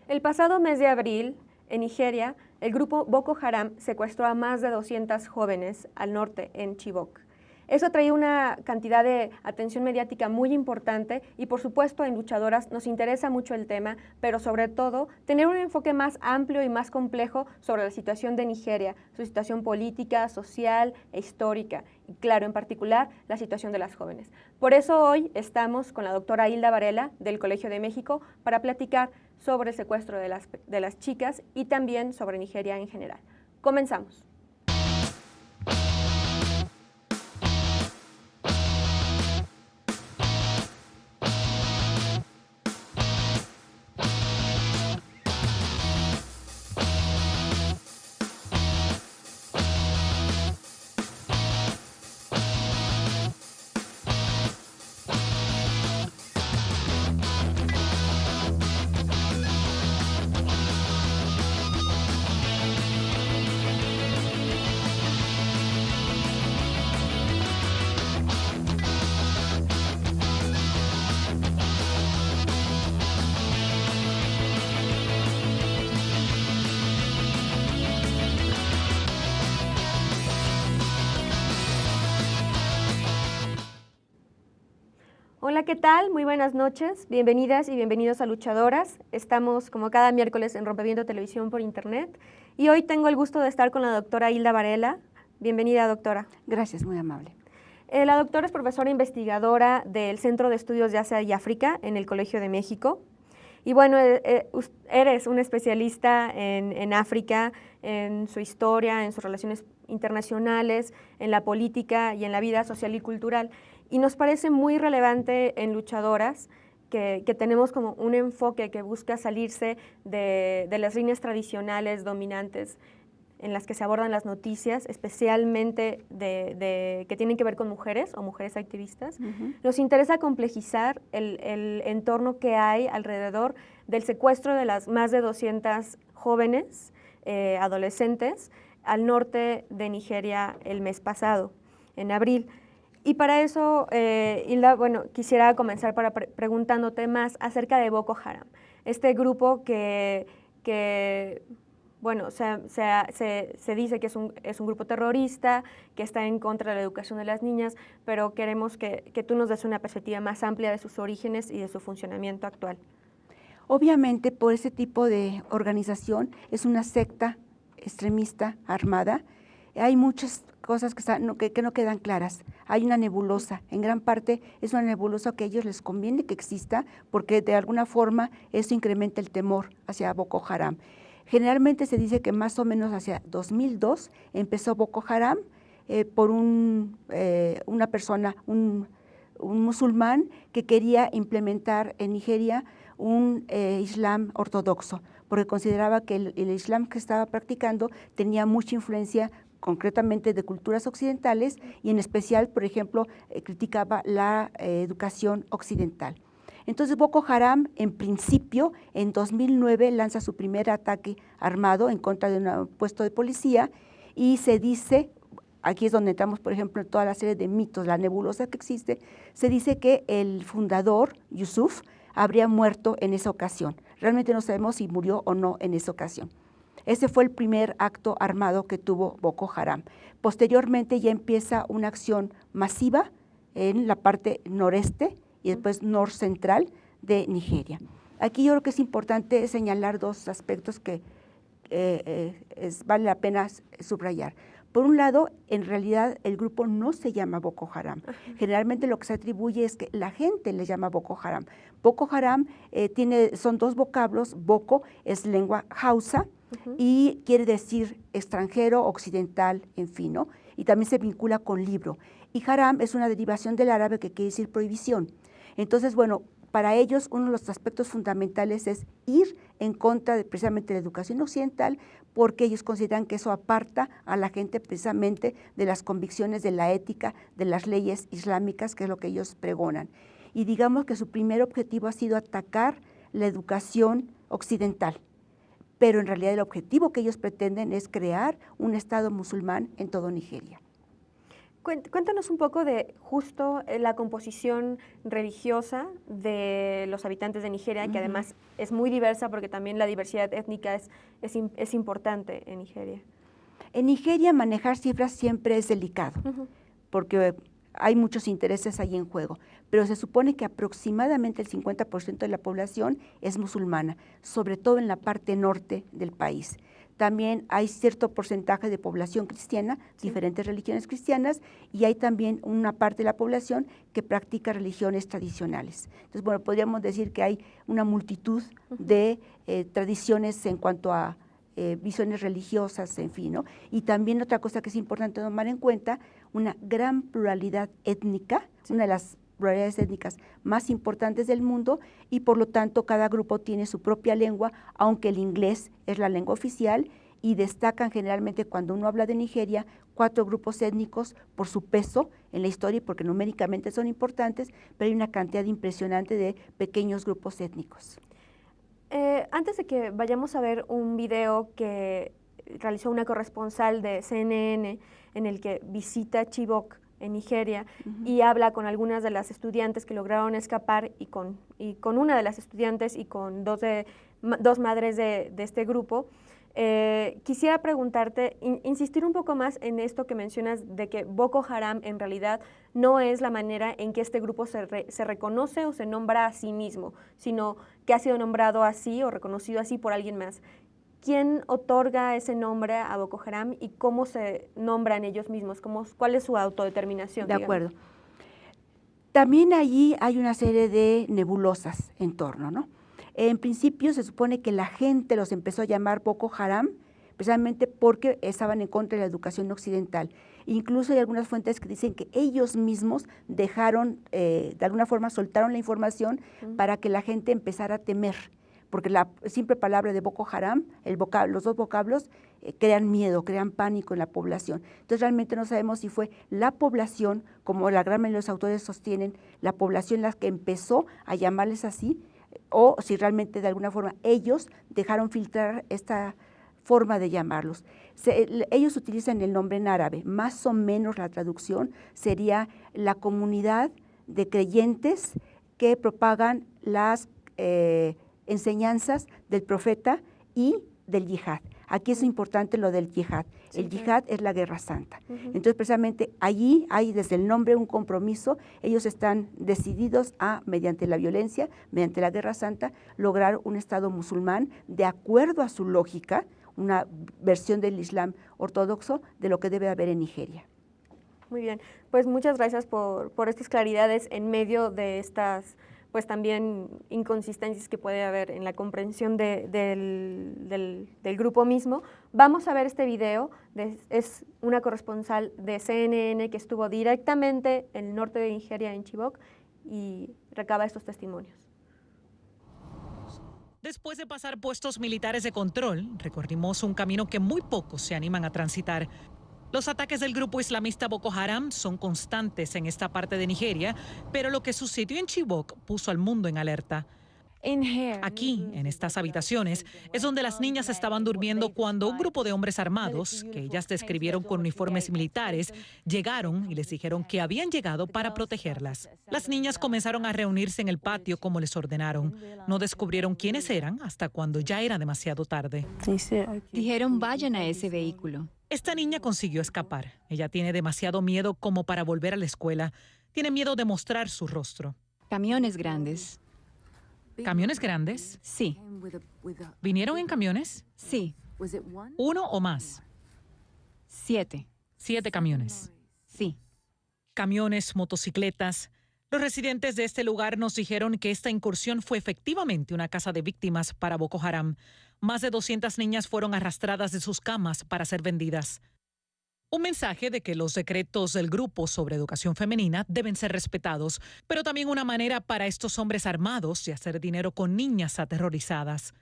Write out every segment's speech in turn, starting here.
El pasado mes de abril, en Nigeria, el grupo Boko Haram secuestró a más de 200 jóvenes al norte, en Chibok. Eso traía una cantidad de atención mediática muy importante y, por supuesto, en Luchadoras nos interesa mucho el tema, pero sobre todo tener un enfoque más amplio y más complejo sobre la situación de Nigeria, su situación política, social e histórica y, claro, en particular, la situación de las jóvenes. Por eso hoy estamos con la doctora Hilda Varela del Colegio de México para platicar sobre el secuestro de las chicas y también sobre Nigeria en general. Comenzamos. Hola, ¿qué tal? Muy buenas noches. Bienvenidas y bienvenidos a Luchadoras. Estamos como cada miércoles en Rompeviento Televisión por Internet y hoy tengo el gusto de estar con la doctora Hilda Varela. Bienvenida, doctora. Gracias, muy amable. La doctora es profesora investigadora del Centro de Estudios de Asia y África en el Colegio de México. Y bueno, eres un especialista en África, en su historia, en sus relaciones internacionales, en la política y en la vida social y cultural. Y nos parece muy relevante en Luchadoras que tenemos como un enfoque que busca salirse de las líneas tradicionales dominantes en las que se abordan las noticias, especialmente que tienen que ver con mujeres o mujeres activistas. Nos interesa complejizar el entorno que hay alrededor del secuestro de las más de 200 jóvenes adolescentes al norte de Nigeria el mes pasado, en abril. Y para eso, Hilda, bueno, quisiera comenzar preguntándote más acerca de Boko Haram, este grupo que bueno, se dice que es un grupo terrorista, que está en contra de la educación de las niñas, pero queremos que tú nos des una perspectiva más amplia de sus orígenes y de su funcionamiento actual. Obviamente, por ese tipo de organización, es una secta extremista armada. Hay muchas cosas que no quedan claras. Hay una nebulosa, en gran parte es una nebulosa que a ellos les conviene que exista, porque de alguna forma eso incrementa el temor hacia Boko Haram. Generalmente se dice que más o menos hacia 2002 empezó Boko Haram por una persona, un musulmán que quería implementar en Nigeria un islam ortodoxo, porque consideraba que el islam que estaba practicando tenía mucha influencia concretamente de culturas occidentales y en especial, por ejemplo, criticaba la educación occidental. Entonces Boko Haram, en principio, en 2009 lanza su primer ataque armado en contra de un puesto de policía y se dice, aquí es donde entramos, por ejemplo, en toda la serie de mitos, la nebulosa que existe, se dice que el fundador, Yusuf, habría muerto en esa ocasión. Realmente no sabemos si murió o no en esa ocasión. Ese fue el primer acto armado que tuvo Boko Haram. Posteriormente ya empieza una acción masiva en la parte noreste y después norcentral de Nigeria. Aquí yo creo que es importante señalar dos aspectos que vale la pena subrayar. Por un lado, en realidad el grupo no se llama Boko Haram. Generalmente lo que se atribuye es que la gente le llama Boko Haram. Boko Haram son dos vocablos. Boko es lengua hausa y quiere decir extranjero, occidental, en fin, ¿no? Y también se vincula con libro. Y haram es una derivación del árabe que quiere decir prohibición. Entonces, bueno, para ellos uno de los aspectos fundamentales es ir en contra de precisamente la educación occidental, porque ellos consideran que eso aparta a la gente precisamente de las convicciones de la ética, de las leyes islámicas, que es lo que ellos pregonan. Y digamos que su primer objetivo ha sido atacar la educación occidental, pero en realidad el objetivo que ellos pretenden es crear un Estado musulmán en todo Nigeria. Cuéntanos un poco de justo la composición religiosa de los habitantes de Nigeria, que además es muy diversa porque también la diversidad étnica es importante en Nigeria. En Nigeria manejar cifras siempre es delicado, porque hay muchos intereses ahí en juego, pero se supone que aproximadamente el 50% de la población es musulmana, sobre todo en la parte norte del país. También hay cierto porcentaje de población cristiana, diferentes religiones cristianas, y hay también una parte de la población que practica religiones tradicionales. Entonces, bueno, podríamos decir que hay una multitud de tradiciones en cuanto a visiones religiosas, en fin, ¿no? Y también otra cosa que es importante tomar en cuenta, una gran pluralidad étnica, una de las pluralidades étnicas más importantes del mundo, y por lo tanto cada grupo tiene su propia lengua, aunque el inglés es la lengua oficial, y destacan generalmente cuando uno habla de Nigeria 4 grupos étnicos por su peso en la historia y porque numéricamente son importantes, pero hay una cantidad impresionante de pequeños grupos étnicos. Antes de que vayamos a ver un video que realizó una corresponsal de CNN en el que visita Chibok en Nigeria y habla con algunas de las estudiantes que lograron escapar y con una de las estudiantes y con dos madres de este grupo, quisiera preguntarte, insistir un poco más en esto que mencionas de que Boko Haram en realidad no es la manera en que este grupo se reconoce o se nombra a sí mismo, sino que ha sido nombrado así o reconocido así por alguien más. ¿Quién otorga ese nombre a Boko Haram y cómo se nombran ellos mismos? ¿Cuál es su autodeterminación? De acuerdo. También allí hay una serie de nebulosas en torno, ¿no? En principio se supone que la gente los empezó a llamar Boko Haram precisamente porque estaban en contra de la educación occidental. Incluso hay algunas fuentes que dicen que ellos mismos dejaron, de alguna forma soltaron la información para que la gente empezara a temer, porque la simple palabra de Boko Haram, los dos vocablos, crean miedo, crean pánico en la población. Entonces realmente no sabemos si fue la población, como la gran mayoría de los autores sostienen, la población la que empezó a llamarles así, o si realmente de alguna forma ellos dejaron filtrar esta forma de llamarlos. Ellos utilizan el nombre en árabe, más o menos la traducción sería la comunidad de creyentes que propagan las enseñanzas del profeta y del yihad. Aquí es importante lo del yihad. Sí, el yihad es la guerra santa. Entonces, precisamente allí hay desde el nombre un compromiso. Ellos están decididos a, mediante la violencia, mediante la guerra santa, lograr un Estado musulmán de acuerdo a su lógica, una versión del Islam ortodoxo de lo que debe haber en Nigeria. Muy bien, pues muchas gracias por estas claridades en medio de estas pues también inconsistencias que puede haber en la comprensión del grupo mismo. Vamos a ver este video, es una corresponsal de CNN que estuvo directamente en el norte de Nigeria, en Chibok, y recaba estos testimonios. Después de pasar puestos militares de control, recorrimos un camino que muy pocos se animan a transitar. Los ataques del grupo islamista Boko Haram son constantes en esta parte de Nigeria, pero lo que sucedió en Chibok puso al mundo en alerta. Aquí, en estas habitaciones, es donde las niñas estaban durmiendo cuando un grupo de hombres armados, que ellas describieron con uniformes militares, llegaron y les dijeron que habían llegado para protegerlas. Las niñas comenzaron a reunirse en el patio como les ordenaron. No descubrieron quiénes eran hasta cuando ya era demasiado tarde. Dijeron, vayan a ese vehículo. Esta niña consiguió escapar. Ella tiene demasiado miedo como para volver a la escuela. Tiene miedo de mostrar su rostro. Camiones grandes. ¿Camiones grandes? Sí. ¿Vinieron en camiones? Sí. ¿Uno o más? 7. 7 camiones. Sí. Camiones, motocicletas. Los residentes de este lugar nos dijeron que esta incursión fue efectivamente una casa de víctimas para Boko Haram. Más de 200 niñas fueron arrastradas de sus camas para ser vendidas. Un mensaje de que los decretos del grupo sobre educación femenina deben ser respetados, pero también una manera para estos hombres armados de hacer dinero con niñas aterrorizadas.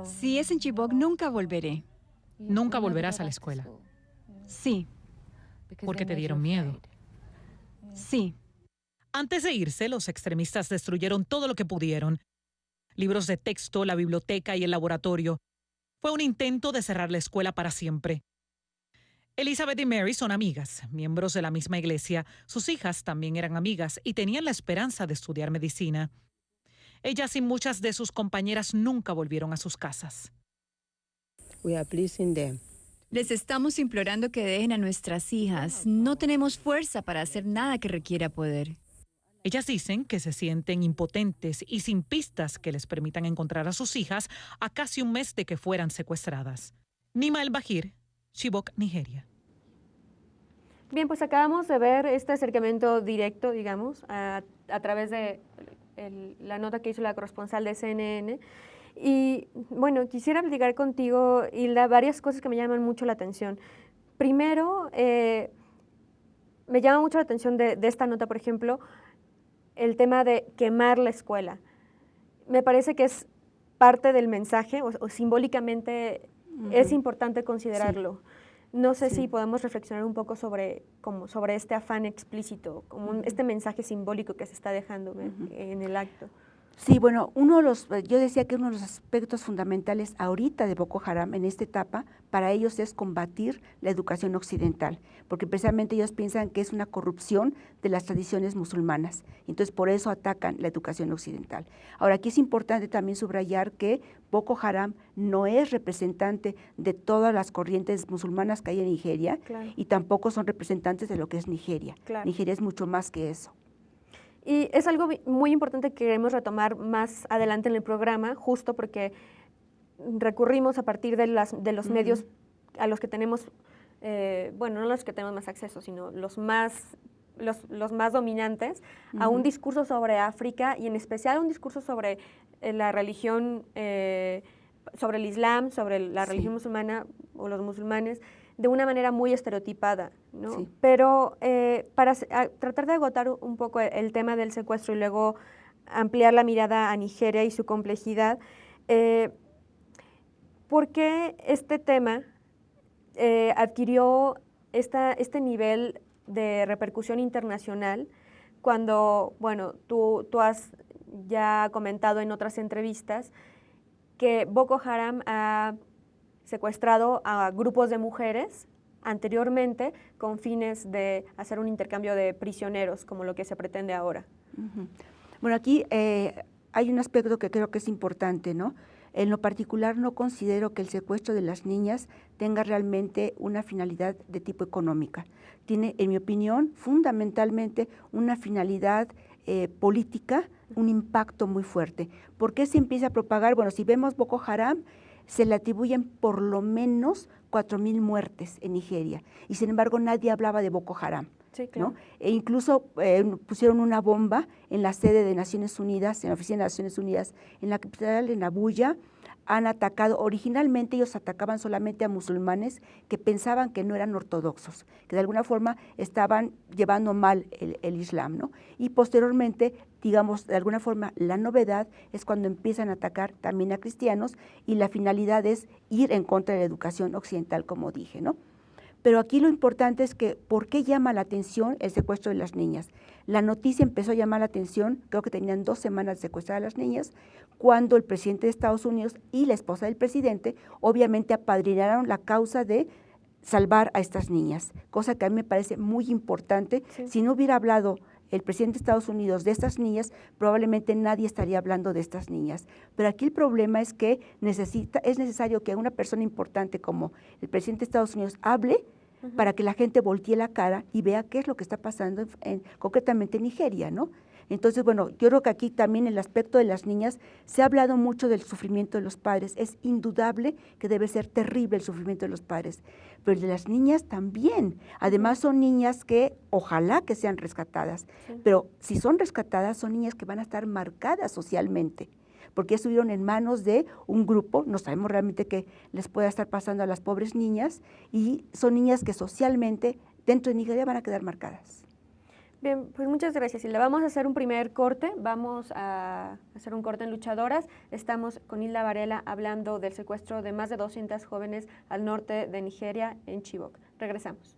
Si es en Chibok, nunca volveré. Nunca volverás a la escuela. Sí. Porque te dieron miedo. Sí. Antes de irse, los extremistas destruyeron todo lo que pudieron. Libros de texto, la biblioteca y el laboratorio. Fue un intento de cerrar la escuela para siempre. Elizabeth y Mary son amigas, miembros de la misma iglesia. Sus hijas también eran amigas y tenían la esperanza de estudiar medicina. Ellas y muchas de sus compañeras nunca volvieron a sus casas. Les estamos implorando que dejen a nuestras hijas. No tenemos fuerza para hacer nada que requiera poder. Ellas dicen que se sienten impotentes y sin pistas que les permitan encontrar a sus hijas a casi un mes de que fueran secuestradas. Nima El Bajir, Chibok, Nigeria. Bien, pues acabamos de ver este acercamiento directo, digamos, a través de la nota que hizo la corresponsal de CNN. Y bueno, quisiera platicar contigo, Hilda, varias cosas que me llaman mucho la atención. Primero, me llama mucho la atención de esta nota, por ejemplo, el tema de quemar la escuela. Me parece que es parte del mensaje, o simbólicamente es importante considerarlo. Sí. No sé si podemos reflexionar un poco sobre este afán explícito, este mensaje simbólico que se está dejando en el acto. Sí, bueno, yo decía que uno de los aspectos fundamentales ahorita de Boko Haram en esta etapa, para ellos es combatir la educación occidental, porque precisamente ellos piensan que es una corrupción de las tradiciones musulmanas, entonces por eso atacan la educación occidental. Ahora, aquí es importante también subrayar que Boko Haram no es representante de todas las corrientes musulmanas que hay en Nigeria, claro, y tampoco son representantes de lo que es Nigeria. Claro. Nigeria es mucho más que eso. Y es algo muy importante que queremos retomar más adelante en el programa, justo porque recurrimos a partir de los medios a los que tenemos, bueno, no los que tenemos más acceso, sino los más dominantes, a un discurso sobre África y en especial un discurso sobre la religión, sobre el Islam, sobre la religión musulmana o los musulmanes, de una manera muy estereotipada, ¿no? Sí. Pero para tratar de agotar un poco el tema del secuestro y luego ampliar la mirada a Nigeria y su complejidad, ¿por qué este tema adquirió este nivel de repercusión internacional cuando, bueno, tú has ya comentado en otras entrevistas que Boko Haram ha secuestrado a grupos de mujeres anteriormente con fines de hacer un intercambio de prisioneros, como lo que se pretende ahora? Bueno, aquí hay un aspecto que creo que es importante, ¿no? En lo particular no considero que el secuestro de las niñas tenga realmente una finalidad de tipo económica. Tiene, en mi opinión, fundamentalmente una finalidad política, un impacto muy fuerte. ¿Por qué se empieza a propagar? Bueno, si vemos Boko Haram, se le atribuyen por lo menos 4,000 muertes en Nigeria, y sin embargo nadie hablaba de Boko Haram. Sí, claro. ¿No? E incluso pusieron una bomba en la sede de Naciones Unidas, en la oficina de Naciones Unidas, en la capital, en Abuya. Han atacado, originalmente ellos atacaban solamente a musulmanes que pensaban que no eran ortodoxos, que de alguna forma estaban llevando mal el Islam, ¿no? Y posteriormente, digamos, de alguna forma, la novedad es cuando empiezan a atacar también a cristianos y la finalidad es ir en contra de la educación occidental, como dije, ¿no? Pero aquí lo importante es que, ¿por qué llama la atención el secuestro de las niñas? La noticia empezó a llamar la atención, creo que tenían 2 semanas de secuestrar a las niñas, cuando el presidente de Estados Unidos y la esposa del presidente obviamente apadrinaron la causa de salvar a estas niñas, cosa que a mí me parece muy importante. Sí. Si no hubiera hablado el presidente de Estados Unidos de estas niñas, probablemente nadie estaría hablando de estas niñas. Pero aquí el problema es que es necesario que una persona importante como el presidente de Estados Unidos hable para que la gente voltee la cara y vea qué es lo que está pasando concretamente en Nigeria, ¿no? Entonces, bueno, yo creo que aquí también el aspecto de las niñas, se ha hablado mucho del sufrimiento de los padres, es indudable que debe ser terrible el sufrimiento de los padres, pero el de las niñas también. Además son niñas que ojalá que sean rescatadas, pero si son rescatadas son niñas que van a estar marcadas socialmente, porque estuvieron en manos de un grupo, no sabemos realmente qué les pueda estar pasando a las pobres niñas, y son niñas que socialmente dentro de Nigeria van a quedar marcadas. Bien, pues muchas gracias, Hilda. Vamos a hacer un primer corte, vamos a hacer un corte en Luchadoras. Estamos con Hilda Varela hablando del secuestro de más de 200 jóvenes al norte de Nigeria, en Chibok. Regresamos.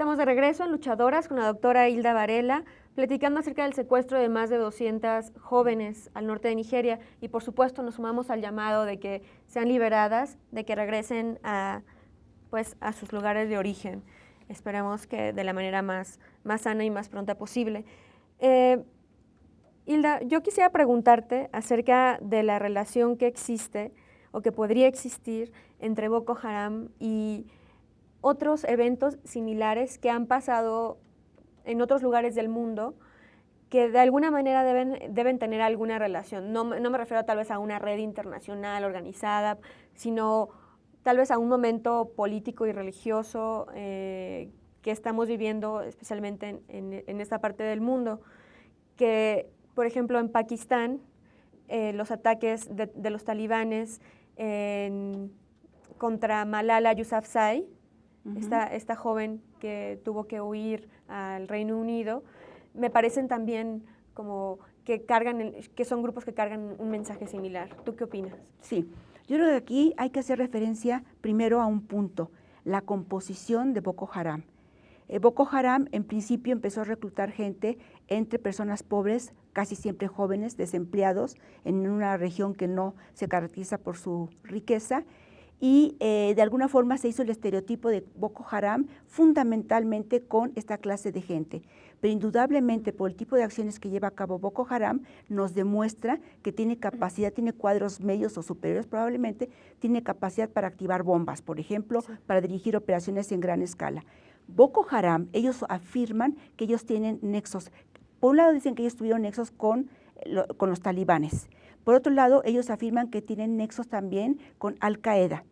Estamos de regreso en Luchadoras con la doctora Hilda Varela, platicando acerca del secuestro de más de 200 jóvenes al norte de Nigeria y por supuesto nos sumamos al llamado de que sean liberadas, de que regresen a sus lugares de origen. Esperemos que de la manera más sana y más pronta posible. Hilda, yo quisiera preguntarte acerca de la relación que existe o que podría existir entre Boko Haram y otros eventos similares que han pasado en otros lugares del mundo que de alguna manera deben tener alguna relación. No me refiero tal vez a una red internacional organizada, sino tal vez a un momento político y religioso que estamos viviendo especialmente en esta parte del mundo, que por ejemplo en Pakistán los ataques de los talibanes contra Malala Yousafzai, esta joven que tuvo que huir al Reino Unido, me parecen también como que son grupos que cargan un mensaje similar. ¿Tú qué opinas? Sí, yo creo que aquí hay que hacer referencia primero a un punto, la composición de Boko Haram. Boko Haram en principio empezó a reclutar gente entre personas pobres, casi siempre jóvenes, desempleados, en una región que no se caracteriza por su riqueza, y de alguna forma se hizo el estereotipo de Boko Haram fundamentalmente con esta clase de gente. Pero indudablemente por el tipo de acciones que lleva a cabo Boko Haram nos demuestra que tiene capacidad, tiene cuadros medios o superiores probablemente, tiene capacidad para activar bombas, por ejemplo, sí, para dirigir operaciones en gran escala. Boko Haram, ellos afirman que ellos tienen nexos. Por un lado dicen que ellos tuvieron nexos con los talibanes. Por otro lado, ellos afirman que tienen nexos también con Al-Qaeda.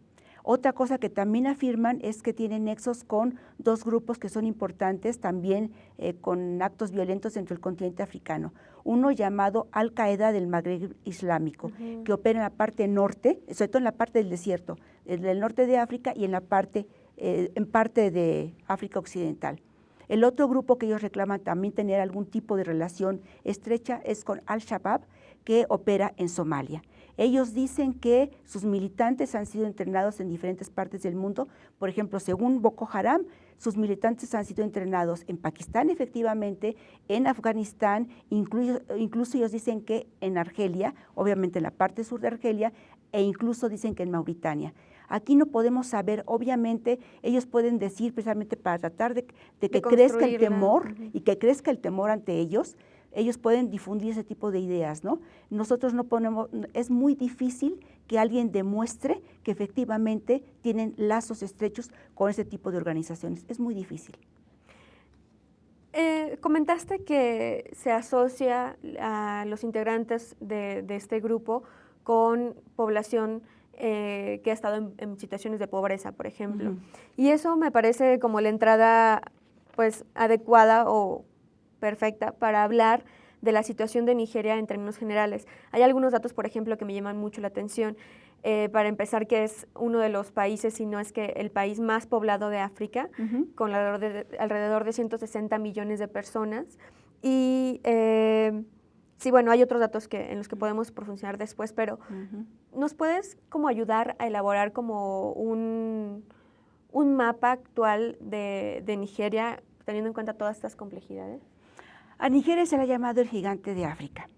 Otra cosa que también afirman es que tienen nexos con dos grupos que son importantes también con actos violentos dentro del continente africano. Uno llamado Al-Qaeda del Magreb Islámico, que opera en la parte norte, sobre todo en la parte del desierto, del norte de África y en parte de África Occidental. El otro grupo que ellos reclaman también tener algún tipo de relación estrecha es con Al-Shabaab, que opera en Somalia. Ellos dicen que sus militantes han sido entrenados en diferentes partes del mundo. Por ejemplo, según Boko Haram, sus militantes han sido entrenados en Pakistán, efectivamente, en Afganistán, incluso ellos dicen que en Argelia, obviamente en la parte sur de Argelia, e incluso dicen que en Mauritania. Aquí no podemos saber, obviamente, ellos pueden decir precisamente para tratar de que crezca el temor y que crezca el temor ante ellos pueden difundir ese tipo de ideas, ¿no? Nosotros no ponemos, es muy difícil que alguien demuestre que efectivamente tienen lazos estrechos con ese tipo de organizaciones, es muy difícil. Comentaste que se asocia a los integrantes de este grupo con población que ha estado en situaciones de pobreza, por ejemplo. Y eso me parece como la entrada pues adecuada o perfecta para hablar de la situación de Nigeria en términos generales. Hay algunos datos, por ejemplo, que me llaman mucho la atención. Para empezar, que es uno de los países, si no es que el país más poblado de África, con alrededor de 160 millones de personas. Y sí, bueno, hay otros datos en los que podemos profundizar después, pero ¿nos puedes como ayudar a elaborar como un mapa actual de Nigeria, teniendo en cuenta todas estas complejidades? A Nigeria se le ha llamado el gigante de África.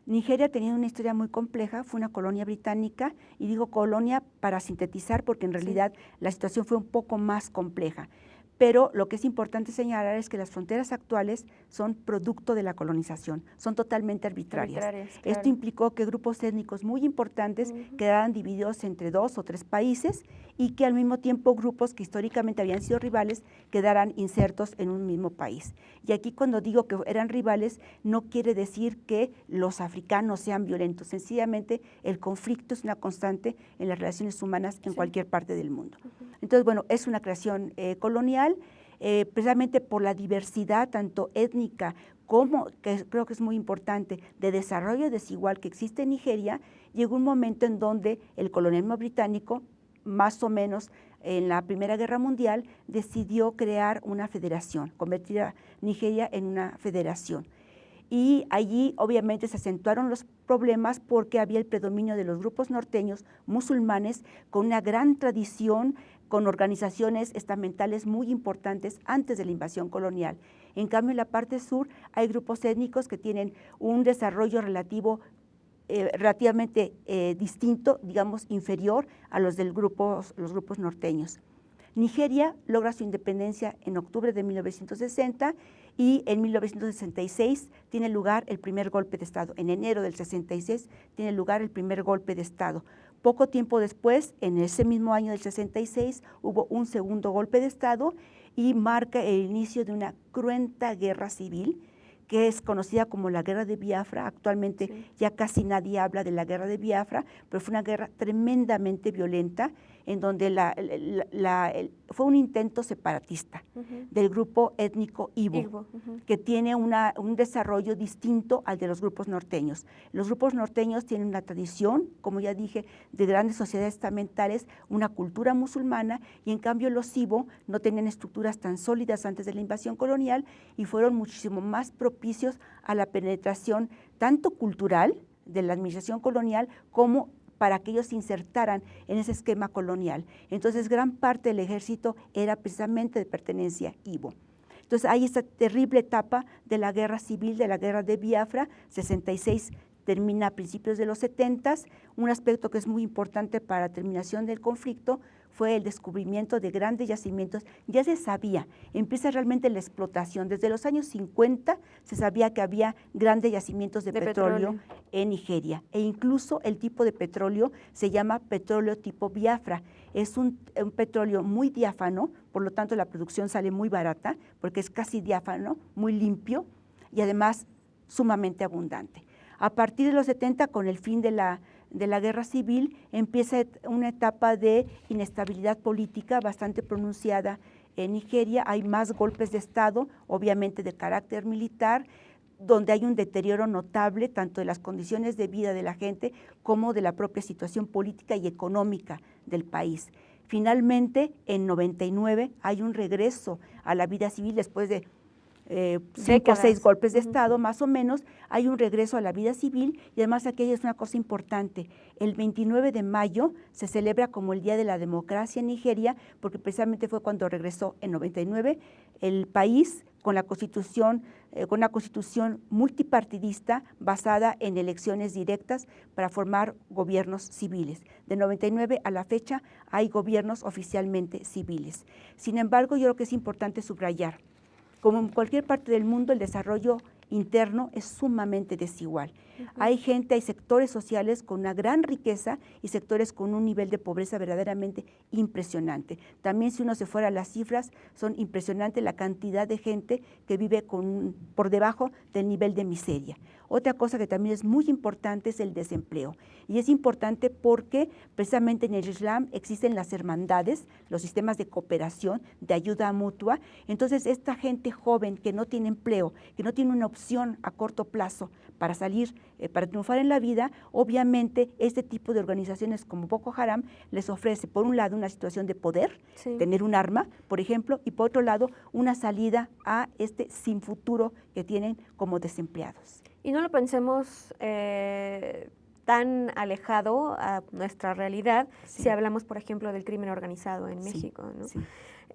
Nigeria tenía una historia muy compleja, fue una colonia británica, y digo colonia para sintetizar porque en realidad la situación fue un poco más compleja. Pero lo que es importante señalar es que las fronteras actuales son producto de la colonización, son totalmente arbitrarias. Claro. Esto implicó que grupos étnicos muy importantes quedaran divididos entre 2 o 3 países y que al mismo tiempo grupos que históricamente habían sido rivales quedaran insertos en un mismo país. Y aquí cuando digo que eran rivales, no quiere decir que los africanos sean violentos, sencillamente el conflicto es una constante en las relaciones humanas en cualquier parte del mundo. Entonces, bueno, es una creación colonial, precisamente por la diversidad tanto étnica como, que creo que es muy importante, de desarrollo desigual que existe en Nigeria. Llegó un momento en donde el colonialismo británico, más o menos en la Primera Guerra Mundial, decidió crear una federación, convertir a Nigeria en una federación. Y allí obviamente se acentuaron los problemas porque había el predominio de los grupos norteños musulmanes con una gran tradición, con organizaciones estamentales muy importantes antes de la invasión colonial. En cambio, en la parte sur hay grupos étnicos que tienen un desarrollo relativamente distinto, digamos, inferior a los los grupos norteños. Nigeria logra su independencia en octubre de 1960 y en 1966 tiene lugar el primer golpe de Estado. En enero del 66 tiene lugar el primer golpe de Estado. Poco tiempo después, en ese mismo año del 66, hubo un segundo golpe de Estado y marca el inicio de una cruenta guerra civil que es conocida como la Guerra de Biafra. Actualmente ya casi nadie habla de la Guerra de Biafra, pero fue una guerra tremendamente violenta en donde fue un intento separatista del grupo étnico Igbo, que tiene un desarrollo distinto al de los grupos norteños. Los grupos norteños tienen una tradición, como ya dije, de grandes sociedades estamentales, una cultura musulmana, y en cambio los Igbo no tenían estructuras tan sólidas antes de la invasión colonial y fueron muchísimo más propicios a la penetración tanto cultural de la administración colonial como para que ellos se insertaran en ese esquema colonial. Entonces, gran parte del ejército era precisamente de pertenencia Igbo. Entonces, hay esta terrible etapa de la guerra civil, de la guerra de Biafra. 66 termina a principios de los 70. Un aspecto que es muy importante para la terminación del conflicto fue el descubrimiento de grandes yacimientos. Ya se sabía, empieza realmente la explotación. Desde los años 50 se sabía que había grandes yacimientos de petróleo en Nigeria, e incluso el tipo de petróleo se llama petróleo tipo Biafra. Es un petróleo muy diáfano, por lo tanto la producción sale muy barata, porque es casi diáfano, muy limpio y además sumamente abundante. A partir de los 70, con el fin de la guerra civil, empieza una etapa de inestabilidad política bastante pronunciada en Nigeria. Hay más golpes de Estado, obviamente de carácter militar, donde hay un deterioro notable tanto de las condiciones de vida de la gente como de la propia situación política y económica del país. Finalmente, en 99 hay un regreso a la vida civil después de 5 o 6 golpes de Estado, más o menos. Hay un regreso a la vida civil y además aquí es una cosa importante. El 29 de mayo se celebra como el Día de la Democracia en Nigeria, porque precisamente fue cuando regresó en 99 el país con la constitución, con una constitución multipartidista basada en elecciones directas para formar gobiernos civiles. De 99 a la fecha hay gobiernos oficialmente civiles. Sin embargo, yo creo que es importante subrayar, como en cualquier parte del mundo, el desarrollo interno es sumamente desigual. Hay gente, hay sectores sociales con una gran riqueza y sectores con un nivel de pobreza verdaderamente impresionante. También, si uno se fuera a las cifras, son impresionantes la cantidad de gente que vive por debajo del nivel de miseria. Otra cosa que también es muy importante es el desempleo. Y es importante porque precisamente en el Islam existen las hermandades, los sistemas de cooperación, de ayuda mutua. Entonces, esta gente joven que no tiene empleo, que no tiene una opción a corto plazo para salir, para triunfar en la vida, obviamente este tipo de organizaciones como Boko Haram les ofrece, por un lado, una situación de poder, tener un arma, por ejemplo, y por otro lado, una salida a este sin futuro que tienen como desempleados. Y no lo pensemos tan alejado a nuestra realidad si hablamos, por ejemplo, del crimen organizado en México, ¿no?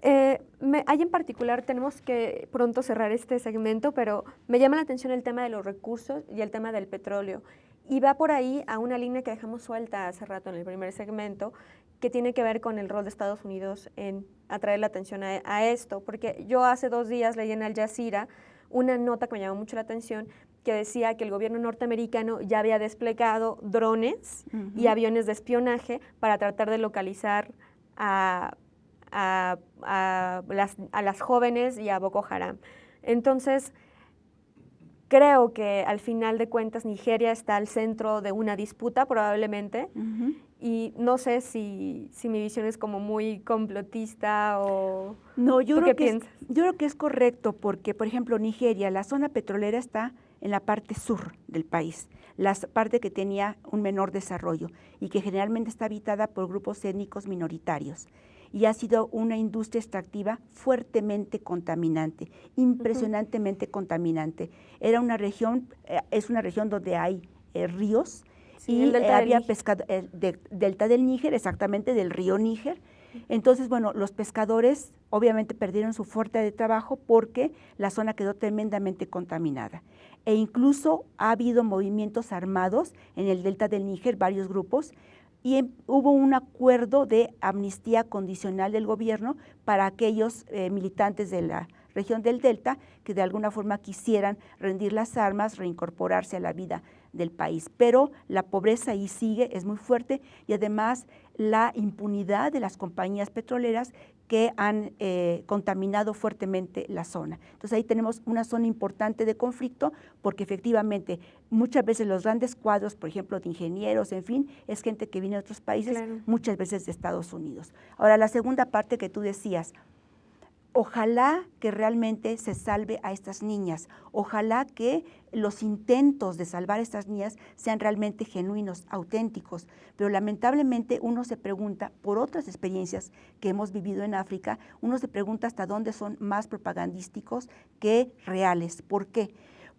Hay en particular, tenemos que pronto cerrar este segmento, pero me llama la atención el tema de los recursos y el tema del petróleo. Y va por ahí a una línea que dejamos suelta hace rato en el primer segmento, que tiene que ver con el rol de Estados Unidos en atraer la atención a esto. Porque yo hace 2 días leí en Al Jazeera una nota que me llamó mucho la atención, que decía que el gobierno norteamericano ya había desplegado drones y aviones de espionaje para tratar de localizar a las jóvenes y a Boko Haram. Entonces, creo que al final de cuentas Nigeria está al centro de una disputa probablemente, y no sé si mi visión es como muy complotista o... No, yo creo que es correcto porque, por ejemplo, Nigeria, la zona petrolera está en la parte sur del país, la parte que tenía un menor desarrollo y que generalmente está habitada por grupos étnicos minoritarios. Y ha sido una industria extractiva fuertemente contaminante, impresionantemente contaminante. Era una región, es una región donde hay ríos, Sí, y el delta del había Níger. delta del Níger, exactamente, del río Níger. Entonces, bueno, los pescadores obviamente perdieron su fuerte de trabajo porque la zona quedó tremendamente contaminada. E incluso ha habido movimientos armados en el delta del Níger, varios grupos, y hubo un acuerdo de amnistía condicional del gobierno para aquellos militantes de la región del delta que de alguna forma quisieran rendir las armas, reincorporarse a la vida del país. Pero la pobreza ahí sigue, es muy fuerte, y además la impunidad de las compañías petroleras que han contaminado fuertemente la zona. Entonces ahí tenemos una zona importante de conflicto porque efectivamente muchas veces los grandes cuadros, por ejemplo, de ingenieros, en fin, es gente que viene de otros países, Claro. muchas veces de Estados Unidos. Ahora, la segunda parte que tú decías, ojalá que realmente se salve a estas niñas, ojalá que los intentos de salvar a estas niñas sean realmente genuinos, auténticos, pero lamentablemente uno se pregunta, por otras experiencias que hemos vivido en África, uno se pregunta hasta dónde son más propagandísticos que reales. ¿Por qué?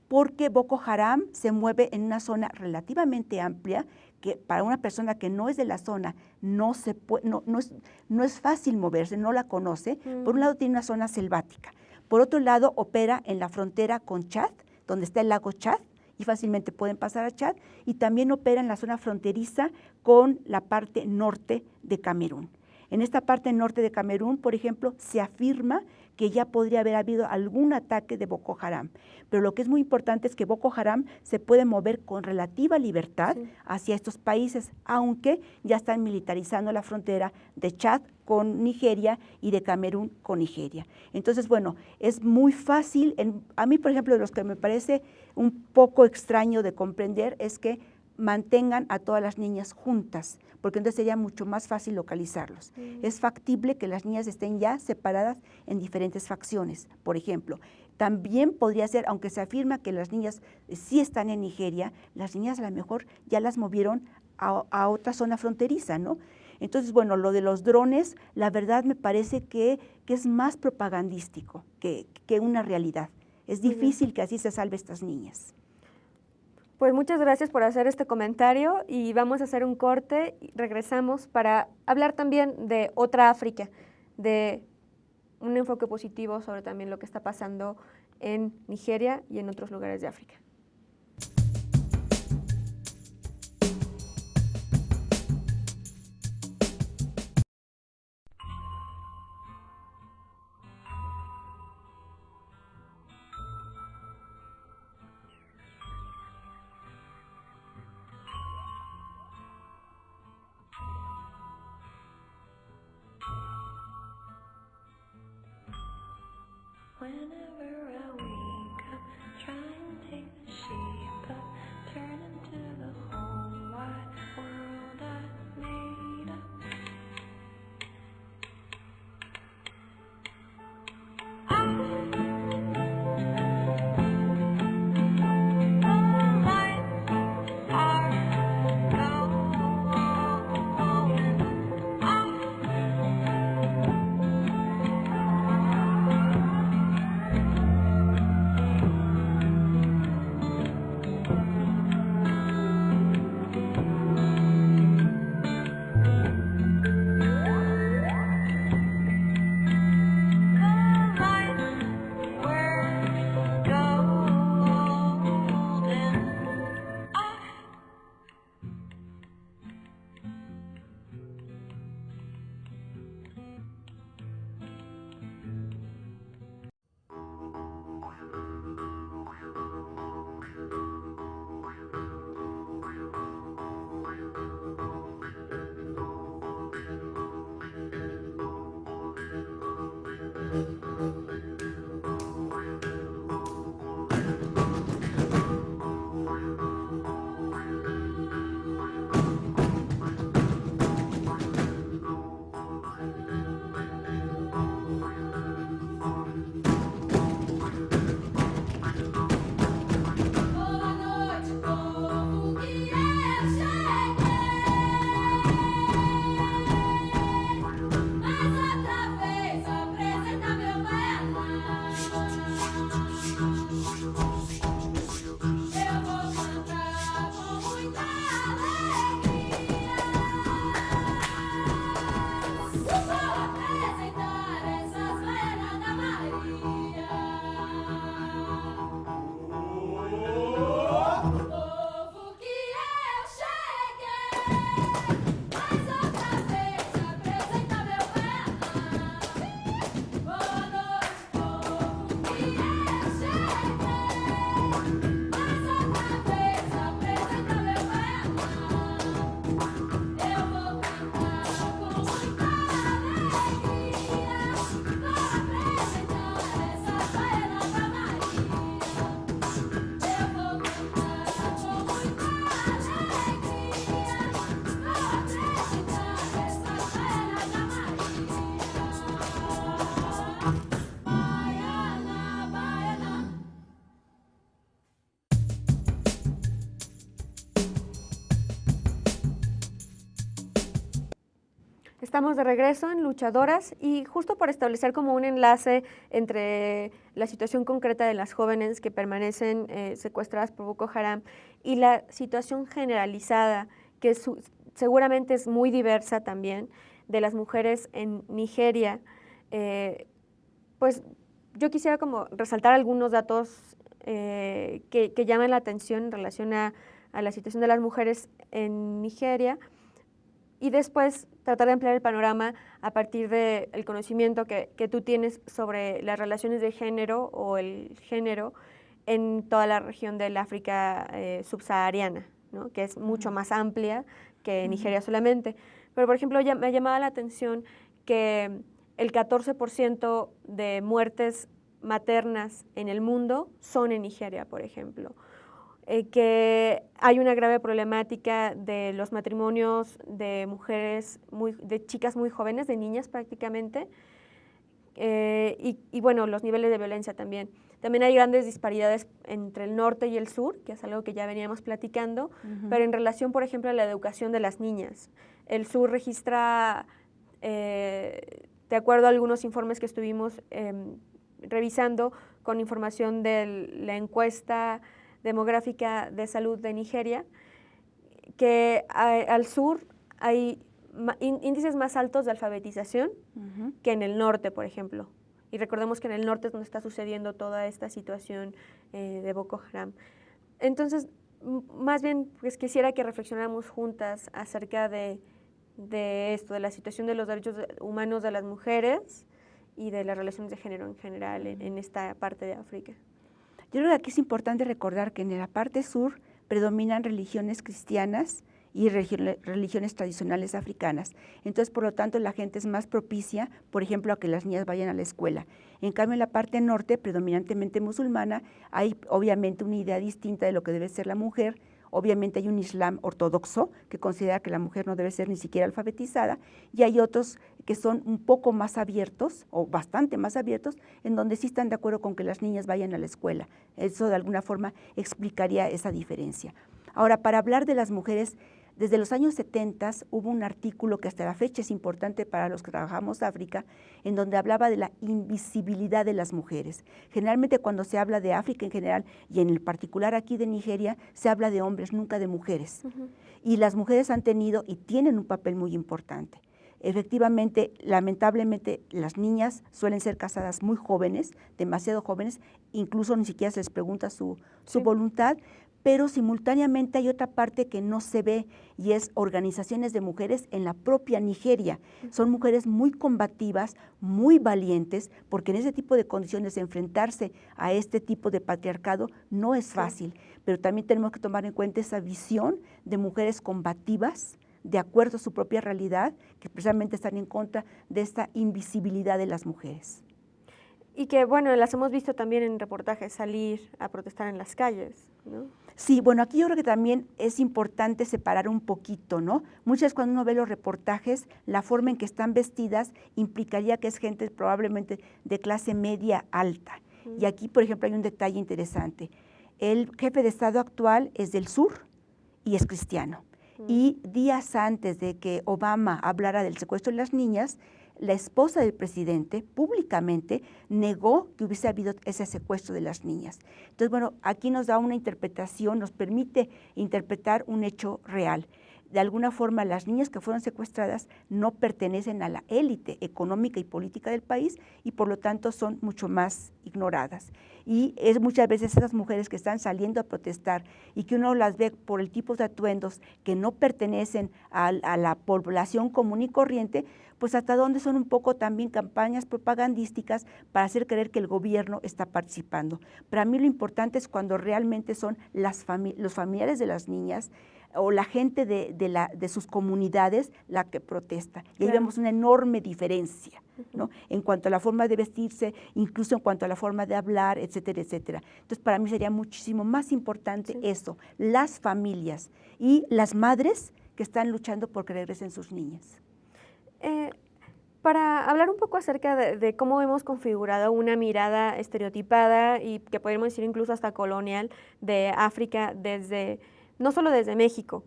Porque Boko Haram se mueve en una zona relativamente amplia, que para una persona que no es de la zona no es fácil moverse, no la conoce. Por un lado tiene una zona selvática, por otro lado opera en la frontera con Chad, donde está el lago Chad, y fácilmente pueden pasar a Chad, y también opera en la zona fronteriza con la parte norte de Camerún. En esta parte norte de Camerún, por ejemplo, se afirma que ya podría haber habido algún ataque de Boko Haram. Pero lo que es muy importante es que Boko Haram se puede mover con relativa libertad hacia estos países, aunque ya están militarizando la frontera de Chad con Nigeria y de Camerún con Nigeria. Entonces, bueno, es muy fácil. A mí, por ejemplo, de los que me parece un poco extraño de comprender es que mantengan a todas las niñas juntas, porque entonces sería mucho más fácil localizarlos. Es factible que las niñas estén ya separadas en diferentes facciones, por ejemplo. También podría ser, aunque se afirma que las niñas sí están en Nigeria, las niñas a lo mejor ya las movieron a otra zona fronteriza, ¿no? Entonces, bueno, lo de los drones, la verdad me parece que es más propagandístico que una realidad. Es difícil que así se salve estas niñas. Pues muchas gracias por hacer este comentario y vamos a hacer un corte y regresamos para hablar también de otra África, de un enfoque positivo sobre también lo que está pasando en Nigeria y en otros lugares de África. Whenever I wake up, try and take the shape up, turn into the whole wide world I made up. Estamos de regreso en Luchadoras y justo por establecer como un enlace entre la situación concreta de las jóvenes que permanecen secuestradas por Boko Haram y la situación generalizada, que seguramente es muy diversa también, de las mujeres en Nigeria, pues yo quisiera como resaltar algunos datos que llaman la atención en relación a la situación de las mujeres en Nigeria, y después tratar de ampliar el panorama a partir del conocimiento que tú tienes sobre las relaciones de género o el género en toda la región del África subsahariana, ¿no? Que es mucho más amplia que Nigeria solamente. Pero, por ejemplo, me llamaba la atención que el 14% de muertes maternas en el mundo son en Nigeria, por ejemplo. Que hay una grave problemática de los matrimonios de mujeres, de chicas muy jóvenes, de niñas prácticamente, y bueno, los niveles de violencia también. También hay grandes disparidades entre el norte y el sur, que es algo que ya veníamos platicando, pero en relación, por ejemplo, a la educación de las niñas. El sur registra, de acuerdo a algunos informes que estuvimos revisando con información de la encuesta demográfica de salud de Nigeria, que al sur hay índices más altos de alfabetización que en el norte, por ejemplo. Y recordemos que en el norte es donde está sucediendo toda esta situación de Boko Haram. Entonces, más bien, pues quisiera que reflexionáramos juntas acerca de esto, de la situación de los derechos humanos de las mujeres y de las relaciones de género en general en esta parte de África. Yo creo que aquí es importante recordar que en la parte sur predominan religiones cristianas y religiones tradicionales africanas. Entonces, por lo tanto, la gente es más propicia, por ejemplo, a que las niñas vayan a la escuela. En cambio, en la parte norte, predominantemente musulmana, hay obviamente una idea distinta de lo que debe ser la mujer. Obviamente hay un Islam ortodoxo que considera que la mujer no debe ser ni siquiera alfabetizada, y hay otros que son un poco más abiertos, o bastante más abiertos, en donde sí están de acuerdo con que las niñas vayan a la escuela. Eso de alguna forma explicaría esa diferencia. Ahora, para hablar de las mujeres, desde los años 70 hubo un artículo que hasta la fecha es importante para los que trabajamos África, en donde hablaba de la invisibilidad de las mujeres. Generalmente cuando se habla de África en general, y en el particular aquí de Nigeria, se habla de hombres, nunca de mujeres. Y las mujeres han tenido y tienen un papel muy importante. Efectivamente, lamentablemente, las niñas suelen ser casadas muy jóvenes, demasiado jóvenes, incluso ni siquiera se les pregunta su voluntad, pero simultáneamente hay otra parte que no se ve, y es organizaciones de mujeres en la propia Nigeria. Son mujeres muy combativas, muy valientes, porque en ese tipo de condiciones enfrentarse a este tipo de patriarcado no es fácil, pero también tenemos que tomar en cuenta esa visión de mujeres combativas, de acuerdo a su propia realidad, que precisamente están en contra de esta invisibilidad de las mujeres. Y que, bueno, las hemos visto también en reportajes salir a protestar en las calles, ¿no? Sí, bueno, aquí yo creo que también es importante separar un poquito, ¿no? Muchas veces cuando uno ve los reportajes, la forma en que están vestidas implicaría que es gente probablemente de clase media alta. Y aquí, por ejemplo, hay un detalle interesante. El jefe de Estado actual es del sur y es cristiano. Y días antes de que Obama hablara del secuestro de las niñas, la esposa del presidente públicamente negó que hubiese habido ese secuestro de las niñas. Entonces, bueno, aquí nos da una interpretación, nos permite interpretar un hecho real. De alguna forma, las niñas que fueron secuestradas no pertenecen a la élite económica y política del país y por lo tanto son mucho más ignoradas. Y es muchas veces esas mujeres que están saliendo a protestar y que uno las ve por el tipo de atuendos que no pertenecen a la población común y corriente, pues hasta dónde son un poco también campañas propagandísticas para hacer creer que el gobierno está participando. Para mí lo importante es cuando realmente son los familiares de las niñas o la gente de sus comunidades la que protesta. Y ahí vemos una enorme diferencia, ¿no? En cuanto a la forma de vestirse, incluso en cuanto a la forma de hablar, etcétera, etcétera. Entonces, para mí sería muchísimo más importante eso, las familias y las madres que están luchando por que regresen sus niñas. Para hablar un poco acerca de cómo hemos configurado una mirada estereotipada y que podríamos decir incluso hasta colonial de África no solo desde México,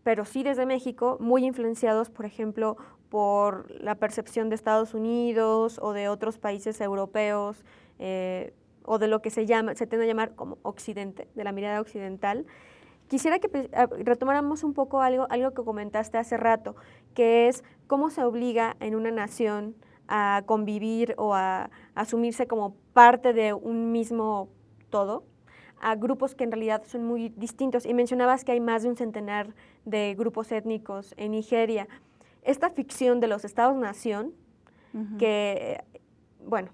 pero sí desde México, muy influenciados, por ejemplo, por la percepción de Estados Unidos o de otros países europeos, o de lo que se tiende a llamar como Occidente, de la mirada occidental. Quisiera que retomáramos un poco algo que comentaste hace rato, que es cómo se obliga en una nación a convivir o a asumirse como parte de un mismo todo, a grupos que en realidad son muy distintos. Y mencionabas que hay más de un centenar de grupos étnicos en Nigeria. Esta ficción de los estados-nación, que, bueno,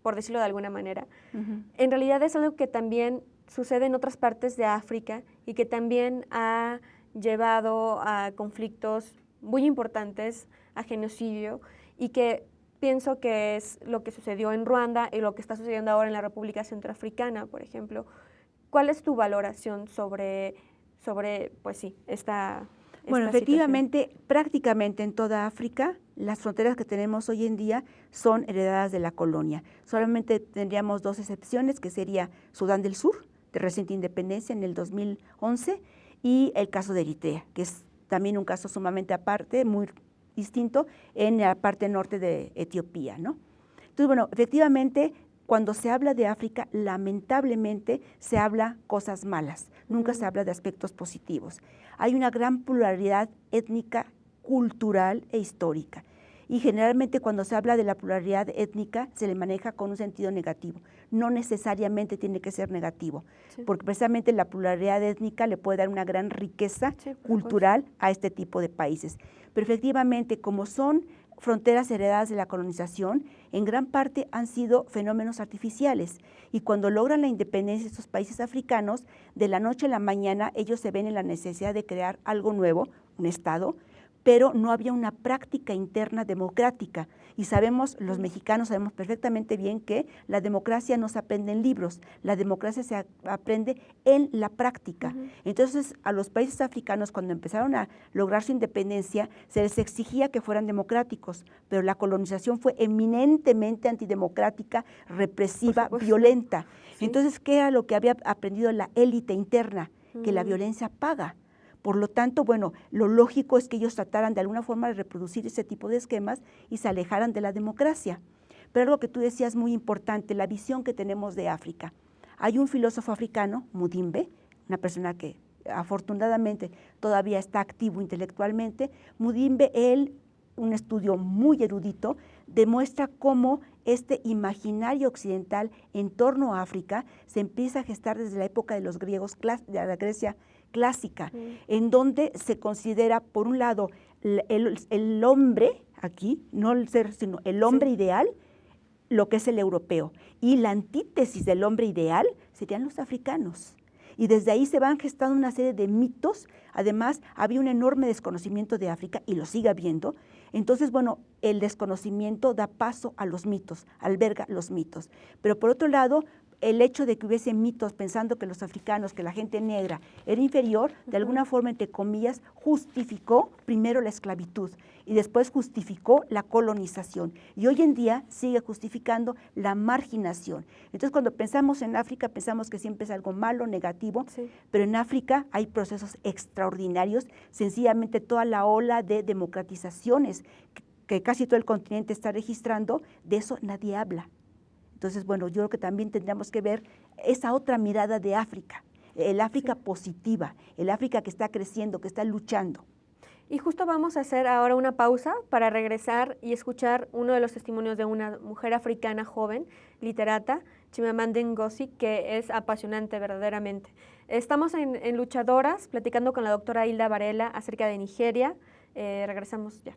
por decirlo de alguna manera, en realidad es algo que también sucede en otras partes de África y que también ha llevado a conflictos muy importantes, a genocidio, y que pienso que es lo que sucedió en Ruanda y lo que está sucediendo ahora en la República Centroafricana, por ejemplo. ¿Cuál es tu valoración sobre pues sí, esta Bueno, efectivamente, prácticamente en toda África, las fronteras que tenemos hoy en día son heredadas de la colonia. Solamente tendríamos 2 excepciones, que sería Sudán del Sur, de reciente independencia en el 2011, y el caso de Eritrea, que es también un caso sumamente aparte, muy distinto, en la parte norte de Etiopía, ¿no? Entonces, bueno, efectivamente, cuando se habla de África, lamentablemente se habla cosas malas, nunca se habla de aspectos positivos. Hay una gran pluralidad étnica, cultural e histórica. Y generalmente cuando se habla de la pluralidad étnica se le maneja con un sentido negativo. No necesariamente tiene que ser negativo, porque precisamente la pluralidad étnica le puede dar una gran riqueza cultural a este tipo de países. Pero efectivamente, como son fronteras heredadas de la colonización, en gran parte han sido fenómenos artificiales. Y cuando logran la independencia de estos países africanos, de la noche a la mañana ellos se ven en la necesidad de crear algo nuevo, un Estado, pero no había una práctica interna democrática. Y sabemos, los mexicanos sabemos perfectamente bien que la democracia no se aprende en libros, la democracia se aprende en la práctica. Entonces, a los países africanos, cuando empezaron a lograr su independencia, se les exigía que fueran democráticos, pero la colonización fue eminentemente antidemocrática, represiva, violenta. Entonces, ¿qué era lo que había aprendido la élite interna? Que la violencia paga. Por lo tanto, bueno, lo lógico es que ellos trataran de alguna forma de reproducir ese tipo de esquemas y se alejaran de la democracia. Pero algo que tú decías muy importante, la visión que tenemos de África. Hay un filósofo africano, Mudimbe, una persona que afortunadamente todavía está activo intelectualmente. Mudimbe, él, un estudio muy erudito, demuestra cómo este imaginario occidental en torno a África se empieza a gestar desde la época de los griegos, de la Grecia clásica, en donde se considera, por un lado, el hombre, aquí, no el ser, sino el hombre ideal, lo que es el europeo. Y la antítesis del hombre ideal serían los africanos. Y desde ahí se van gestando una serie de mitos. Además, había un enorme desconocimiento de África, y lo sigue habiendo. Entonces, bueno, el desconocimiento da paso a los mitos, alberga los mitos. Pero por otro lado, el hecho de que hubiese mitos pensando que los africanos, que la gente negra era inferior, de alguna forma, entre comillas, justificó primero la esclavitud y después justificó la colonización. Y hoy en día sigue justificando la marginación. Entonces, cuando pensamos en África, pensamos que siempre es algo malo, negativo, pero en África hay procesos extraordinarios, sencillamente toda la ola de democratizaciones que casi todo el continente está registrando, de eso nadie habla. Entonces, bueno, yo creo que también tendríamos que ver esa otra mirada de África, el África positiva, el África que está creciendo, que está luchando. Y justo vamos a hacer ahora una pausa para regresar y escuchar uno de los testimonios de una mujer africana joven, literata, Chimamanda Ngozi, que es apasionante verdaderamente. Estamos en Luchadoras, platicando con la doctora Hilda Varela acerca de Nigeria. Regresamos ya.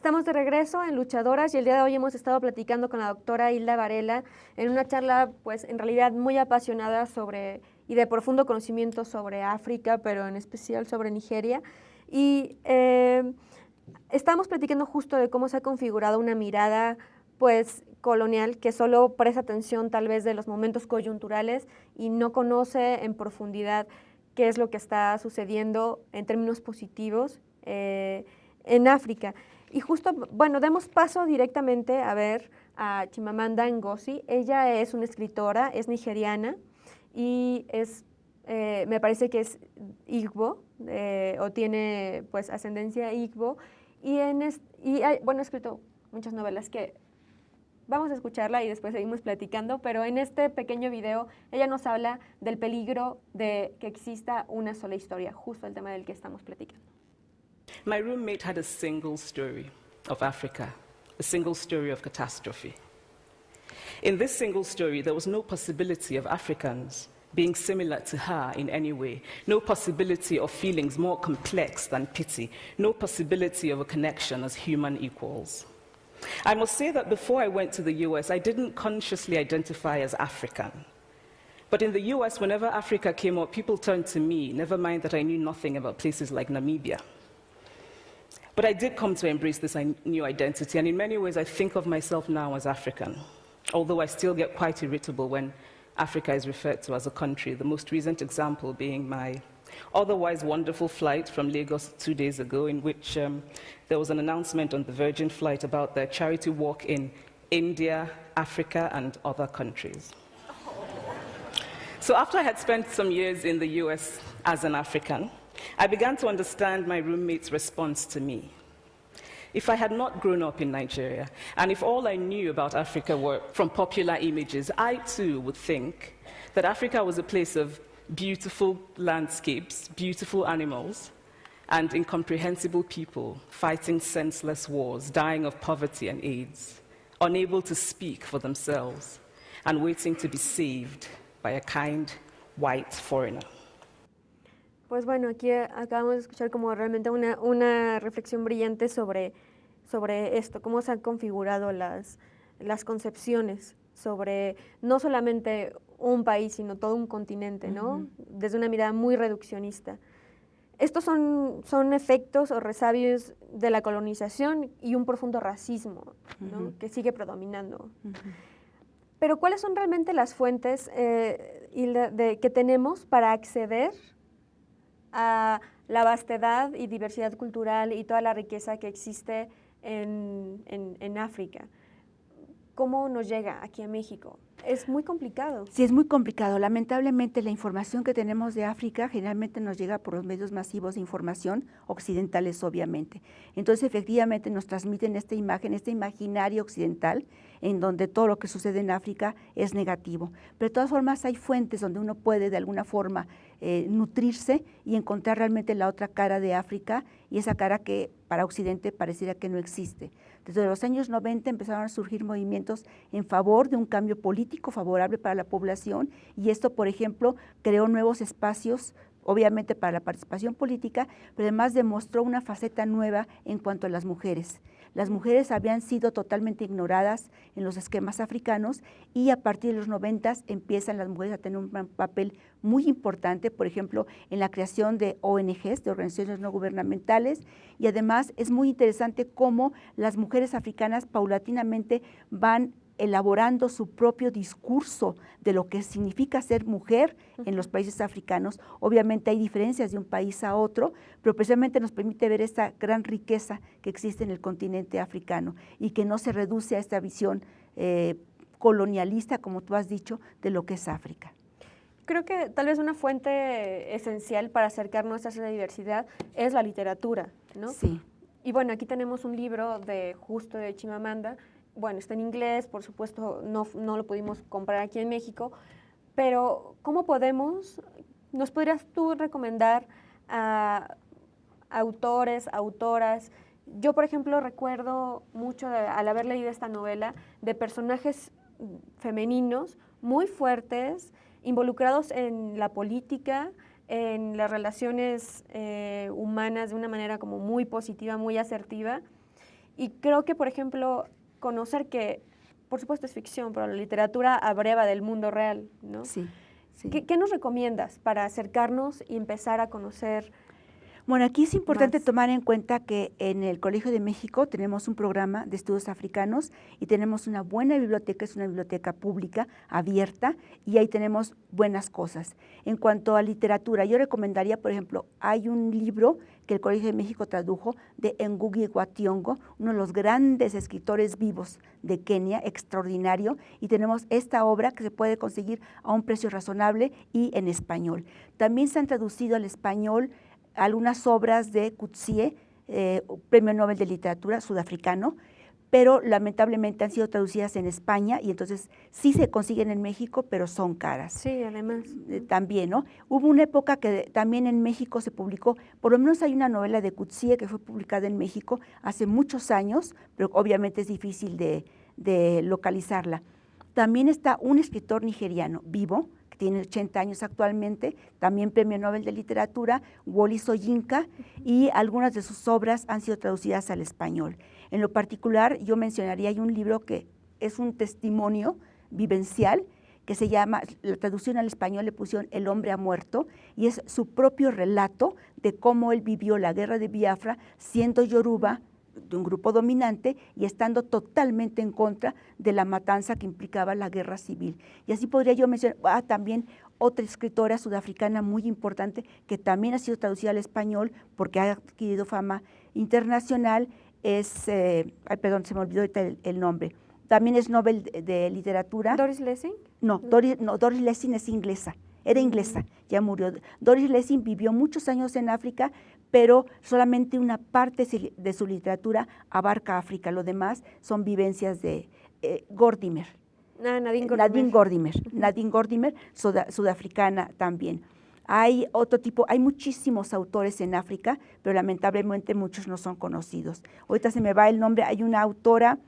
Estamos de regreso en Luchadoras y el día de hoy hemos estado platicando con la doctora Hilda Varela en una charla, pues en realidad muy apasionada y de profundo conocimiento sobre África, pero en especial sobre Nigeria. Y estamos platicando justo de cómo se ha configurado una mirada, pues, colonial que solo presta atención tal vez de los momentos coyunturales y no conoce en profundidad qué es lo que está sucediendo en términos positivos en África. Y justo, bueno, demos paso directamente a ver a Chimamanda Ngozi. Ella es una escritora, es nigeriana y me parece que es Igbo, o tiene pues ascendencia Igbo. Bueno, ha escrito muchas novelas que vamos a escucharla y después seguimos platicando, pero en este pequeño video ella nos habla del peligro de que exista una sola historia, justo el tema del que estamos platicando. My roommate had a single story of Africa, a single story of catastrophe. In this single story, there was no possibility of Africans being similar to her in any way, no possibility of feelings more complex than pity, no possibility of a connection as human equals. I must say that before I went to the US, I didn't consciously identify as African. But in the US, whenever Africa came up, people turned to me, never mind that I knew nothing about places like Namibia. But I did come to embrace this new identity, and in many ways I think of myself now as African, although I still get quite irritable when Africa is referred to as a country, the most recent example being my otherwise wonderful flight from Lagos 2 days ago, in which there was an announcement on the Virgin flight about their charity walk in India, Africa, and other countries. So after I had spent some years in the US as an African, I began to understand my roommate's response to me. If I had not grown up in Nigeria, and if all I knew about Africa were from popular images, I too would think that Africa was a place of beautiful landscapes, beautiful animals, and incomprehensible people fighting senseless wars, dying of poverty and AIDS, unable to speak for themselves, and waiting to be saved by a kind white foreigner. Pues bueno, aquí acabamos de escuchar como realmente una reflexión brillante sobre esto, cómo se han configurado las concepciones sobre no solamente un país, sino todo un continente, ¿no? Desde una mirada muy reduccionista. Estos son efectos o resabios de la colonización y un profundo racismo, ¿no? Que sigue predominando. Pero ¿cuáles son realmente las fuentes que tenemos para acceder a la vastedad y diversidad cultural y toda la riqueza que existe en África? ¿Cómo nos llega aquí a México? Es muy complicado. Sí, es muy complicado. Lamentablemente la información que tenemos de África generalmente nos llega por los medios masivos de información occidentales, obviamente. Entonces, efectivamente, nos transmiten esta imagen, este imaginario occidental, en donde todo lo que sucede en África es negativo. Pero de todas formas hay fuentes donde uno puede de alguna forma nutrirse y encontrar realmente la otra cara de África, y esa cara que para Occidente pareciera que no existe. Desde los años 90 empezaron a surgir movimientos en favor de un cambio político favorable para la población, y esto, por ejemplo, creó nuevos espacios, obviamente para la participación política, pero además demostró una faceta nueva en cuanto a las mujeres. Las mujeres habían sido totalmente ignoradas en los esquemas africanos, y a partir de los 90 empiezan las mujeres a tener un papel muy importante, por ejemplo, en la creación de ONGs, de organizaciones no gubernamentales, y además es muy interesante cómo las mujeres africanas paulatinamente van elaborando su propio discurso de lo que significa ser mujer en los países africanos. Obviamente hay diferencias de un país a otro, pero precisamente nos permite ver esta gran riqueza que existe en el continente africano y que no se reduce a esta visión colonialista, como tú has dicho, de lo que es África. Creo que tal vez una fuente esencial para acercarnos a esa diversidad es la literatura, ¿no? Sí. Y bueno, aquí tenemos un libro de Chimamanda. Bueno, está en inglés, por supuesto, no lo pudimos comprar aquí en México, pero ¿cómo nos podrías tú recomendar a autores, autoras? Yo, por ejemplo, recuerdo mucho, al haber leído esta novela, de personajes femeninos muy fuertes, involucrados en la política, en las relaciones humanas de una manera como muy positiva, muy asertiva. Y creo que, por ejemplo, conocer que, por supuesto es ficción, pero la literatura abreva del mundo real, ¿no? Sí, sí. ¿Qué nos recomiendas para acercarnos y empezar a conocer? Bueno, aquí es importante más? tomar en cuenta que en el Colegio de México tenemos un programa de estudios africanos y tenemos una buena biblioteca, es una biblioteca pública, abierta, y ahí tenemos buenas cosas. En cuanto a literatura, yo recomendaría, por ejemplo, hay un libro que el Colegio de México tradujo de Ngugi wa Thiong'o, uno de los grandes escritores vivos de Kenia, extraordinario, y tenemos esta obra que se puede conseguir a un precio razonable y en español. También se han traducido al español algunas obras de Coetzee, Premio Nobel de Literatura sudafricano, pero lamentablemente han sido traducidas en España y entonces sí se consiguen en México, pero son caras. Sí, además. También, ¿no? Hubo una época que también en México se publicó, por lo menos hay una novela de Coetzee que fue publicada en México hace muchos años, pero obviamente es difícil de localizarla. También está un escritor nigeriano vivo, que tiene 80 años actualmente, también Premio Nobel de Literatura, Wole Soyinka, y algunas de sus obras han sido traducidas al español. En lo particular, yo mencionaría, hay un libro que es un testimonio vivencial, que se llama, la traducción al español le pusieron El hombre ha muerto, y es su propio relato de cómo él vivió la guerra de Biafra, siendo yoruba, de un grupo dominante y estando totalmente en contra de la matanza que implicaba la guerra civil. Y así podría yo mencionar también otra escritora sudafricana muy importante que también ha sido traducida al español porque ha adquirido fama internacional, es, perdón, se me olvidó ahorita el nombre, también es Nobel de Literatura. ¿Doris Lessing? No, Doris Lessing es inglesa, era inglesa, ya murió. Doris Lessing vivió muchos años en África, pero solamente una parte de su literatura abarca África, lo demás son vivencias de Gordimer. Nadine Gordimer. Nadine Gordimer, Nadine Gordimer, sudafricana también. Hay otro tipo, hay muchísimos autores en África, pero lamentablemente muchos no son conocidos. Ahorita se me va el nombre, hay una autora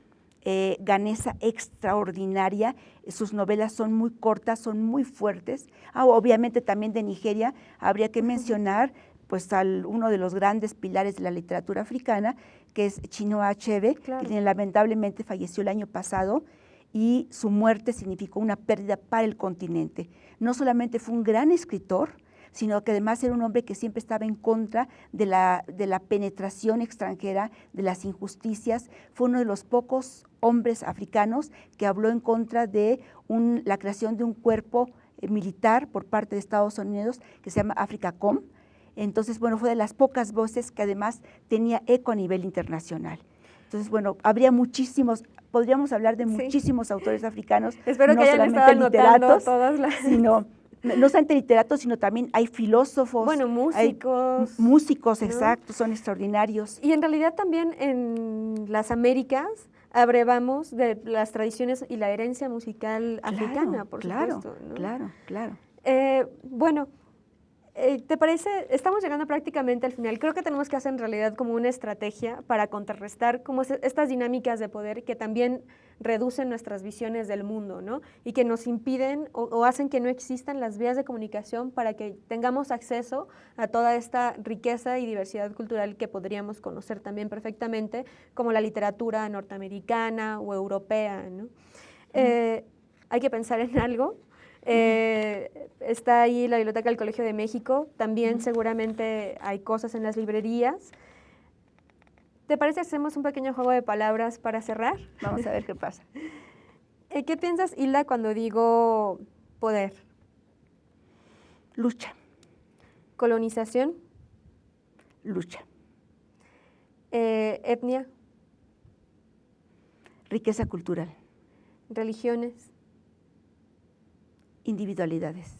ganesa extraordinaria, sus novelas son muy cortas, son muy fuertes. Obviamente también de Nigeria habría que mencionar pues uno de los grandes pilares de la literatura africana, que es Chinua Achebe, Claro. que lamentablemente falleció el año pasado, y su muerte significó una pérdida para el continente. No solamente fue un gran escritor, sino que además era un hombre que siempre estaba en contra de la penetración extranjera, de las injusticias. Fue uno de los pocos hombres africanos que habló en contra de la creación de un cuerpo militar por parte de Estados Unidos que se llama AFRICACOM. Entonces, bueno, fue de las pocas voces que además tenía eco a nivel internacional. Entonces, bueno, habría muchísimos, podríamos hablar de Sí. muchísimos autores africanos, Espero no que hayan solamente estado anotando literatos, todas las... sino no solamente literatos, sino también hay filósofos. Bueno, músicos. Hay músicos, ¿no? exacto, son extraordinarios. Y en realidad también en las Américas abrevamos de las tradiciones y la herencia musical africana, por supuesto, ¿no? Claro. Bueno, ¿te parece? Estamos llegando prácticamente al final. Creo que tenemos que hacer en realidad como una estrategia para contrarrestar como estas dinámicas de poder que también reducen nuestras visiones del mundo, ¿no? Y que nos impiden o hacen que no existan las vías de comunicación para que tengamos acceso a toda esta riqueza y diversidad cultural que podríamos conocer también perfectamente, como la literatura norteamericana o europea, ¿no? Hay que pensar en algo. Está ahí la biblioteca del Colegio de México, también seguramente hay cosas en las librerías. ¿Te parece que hacemos un pequeño juego de palabras para cerrar? Vamos a ver qué pasa. ¿Qué piensas, Hilda, cuando digo poder? Lucha, Colonización, lucha. etnia, Riqueza cultural, religiones, individualidades.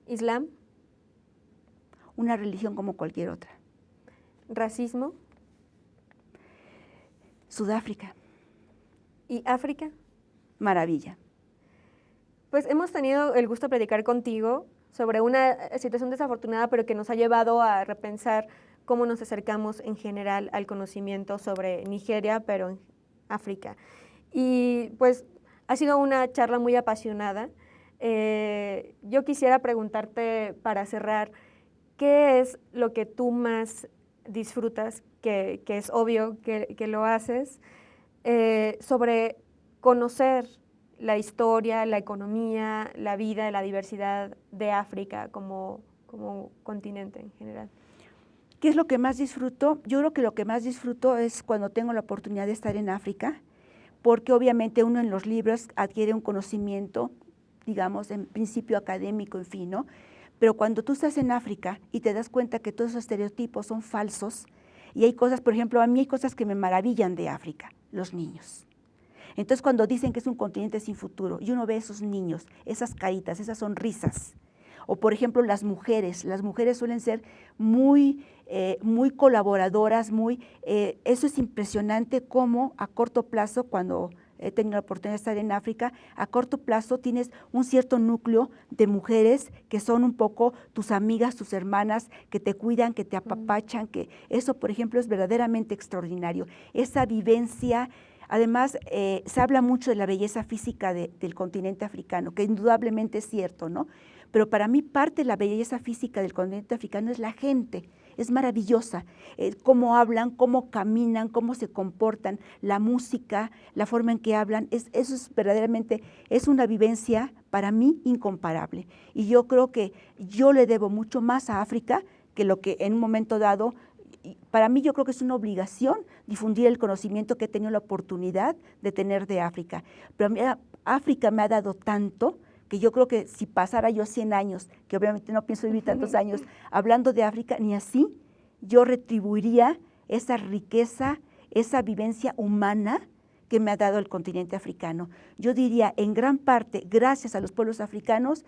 islam, Una religión como cualquier otra. racismo Sudáfrica, y África. maravilla. Pues hemos tenido el gusto de platicar contigo sobre una situación desafortunada, pero que nos ha llevado a repensar cómo nos acercamos en general al conocimiento sobre Nigeria, pero en África. Y pues ha sido una charla muy apasionada. Yo quisiera preguntarte para cerrar, ¿qué es lo que tú más disfrutas, que es obvio que lo haces, sobre conocer la historia, la economía, la vida, la diversidad de África como continente en general. ¿Qué es lo que más disfruto? Yo creo que lo que más disfruto es cuando tengo la oportunidad de estar en África, porque obviamente uno en los libros adquiere un conocimiento, digamos, en principio académico, en fin, ¿no? Pero cuando tú estás en África y te das cuenta que todos esos estereotipos son falsos, y hay cosas, por ejemplo, a mí hay cosas que me maravillan de África, los niños. Entonces, cuando dicen que es un continente sin futuro, y uno ve esos niños, esas caritas, esas sonrisas, o por ejemplo las mujeres suelen ser muy colaboradoras, eso es impresionante cómo a corto plazo, cuando he tenido la oportunidad de estar en África, a corto plazo tienes un cierto núcleo de mujeres que son un poco tus amigas, tus hermanas, que te cuidan, que te apapachan, que eso, por ejemplo, es verdaderamente extraordinario. Esa vivencia, además, se habla mucho de la belleza física del continente africano, que indudablemente es cierto, ¿no? Pero para mí parte de la belleza física del continente africano es la gente, es maravillosa, cómo hablan, cómo caminan, cómo se comportan, la música, la forma en que hablan, eso es verdaderamente, es una vivencia para mí incomparable. Y yo creo que yo le debo mucho más a África que lo que en un momento dado, para mí yo creo que es una obligación difundir el conocimiento que he tenido la oportunidad de tener de África. Pero a mí, África me ha dado tanto que yo creo que si pasara yo 100 años, que obviamente no pienso vivir tantos años, hablando de África, ni así yo retribuiría esa riqueza, esa vivencia humana que me ha dado el continente africano. Yo diría, en gran parte, gracias a los pueblos africanos,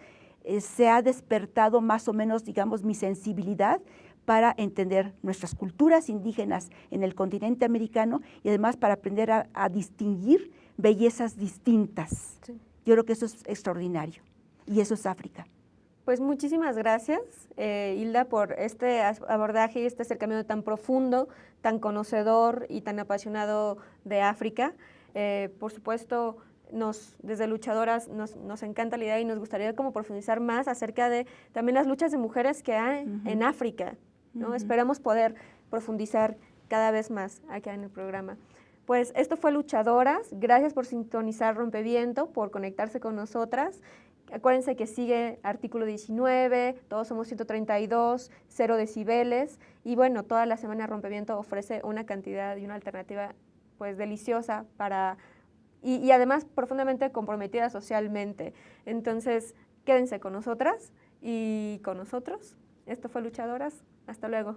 se ha despertado más o menos, digamos, mi sensibilidad para entender nuestras culturas indígenas en el continente americano y además para aprender a distinguir bellezas distintas. Sí. Yo creo que eso es extraordinario y eso es África. Pues muchísimas gracias, Hilda, por este abordaje y este acercamiento tan profundo, tan conocedor y tan apasionado de África. Por supuesto, desde Luchadoras nos encanta la idea y nos gustaría como profundizar más acerca de también las luchas de mujeres que hay en África, ¿no? Esperamos poder profundizar cada vez más acá en el programa. Pues esto fue Luchadoras, gracias por sintonizar Rompeviento, por conectarse con nosotras. Acuérdense que sigue artículo 19, todos somos 132, 0 decibeles, y bueno, toda la semana Rompeviento ofrece una cantidad y una alternativa pues deliciosa y además profundamente comprometida socialmente. Entonces, quédense con nosotras y con nosotros. Esto fue Luchadoras, hasta luego.